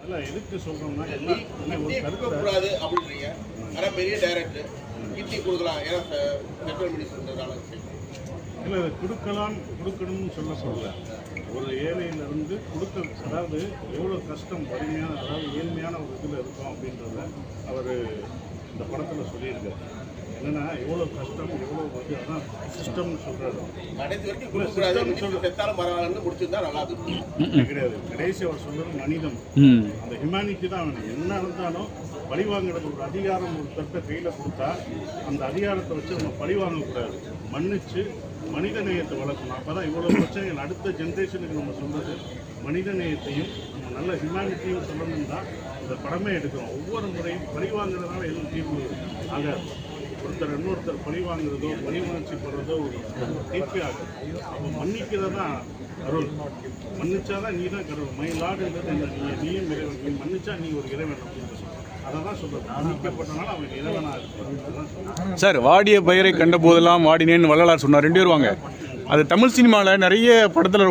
இல்லை எதுக்கு சொல்கிறோம்னா ஒரு கருத்து கூடாது அப்படின்றீங்க. ஆனால் பெரிய டைரக்டர் கிட்டி கொடுக்கலாம், ஏன்னா சென்ட்ரல் மினிஸ்டர்ன்றதால. இல்லை அதை கொடுக்கணும்னு சொல்லல. ஒரு ஏழையிலிருந்து கொடுக்க, அதாவது எவ்வளோ கஷ்டம் வறுமையான, அதாவது ஏழ்மையான ஒரு இதில் இருக்கும் அப்படின்றத அவர் இந்த படத்தில் சொல்லியிருக்காரு. என்னன்னா எவ்வளோ கஷ்டம், எவ்வளோ வந்து அதான் சிஸ்டம்னு சொல்கிறாரு. கடைசி வரைக்கும் செத்தாலும் பரவாயில்லன்னு முடிச்சிருந்தா நல்லா இருக்கும். கிடையாது, கடைசி அவர் சொல்கிறது மனிதம், அந்த ஹியூமனிட்டி தான் வேணும். என்ன இருந்தாலும் பழி வாங்குறது ஒரு அதிகாரம் ஒரு தட்டை கையில் கொடுத்தா அந்த அதிகாரத்தை வச்சு நம்ம பழி வாங்கக்கூடாது. மன்னிச்சு மனித நேயத்தை வளர்க்கணும். அப்போ தான் இவ்வளோ பிரச்சனைகள் அடுத்த ஜென்ரேஷனுக்கு நம்ம சொல்கிறது மனித நேயத்தையும் நம்ம நல்ல ஹியூமனிட்டியும் சொல்லணும் தான் இந்த படமே எடுக்கிறோம். ஒவ்வொரு முறையும் பழி வாங்குறதுனால எதுவும் தீர்வு ஆகாது. ஒருத்தர் இன்னொருத்தர் பழி வாங்குறதோ பழி உணர்ச்சி போடுறதோ ஒரு தீர்ப்பே ஆகும். அப்போ மன்னிக்கிறது தான் அருள். மன்னிச்சாதான் நீ தான் கடவுள். மயிலாடுன்றது நீயும் இறைவன். நீ மன்னிச்சா நீ ஒரு இறைவன் அப்படின்னு அதை தான் சொல்கிறது. மன்னிக்கப்பட்டனால அவன் இறைவனாக இருப்பான். சார், வாடிய பெயரை கண்ட போதெல்லாம் வாடினேன்னு வள்ளலார் சொன்னார். 2 பேர் வாங்க. அது தமிழ் சினிமாவில் நிறைய படத்தில்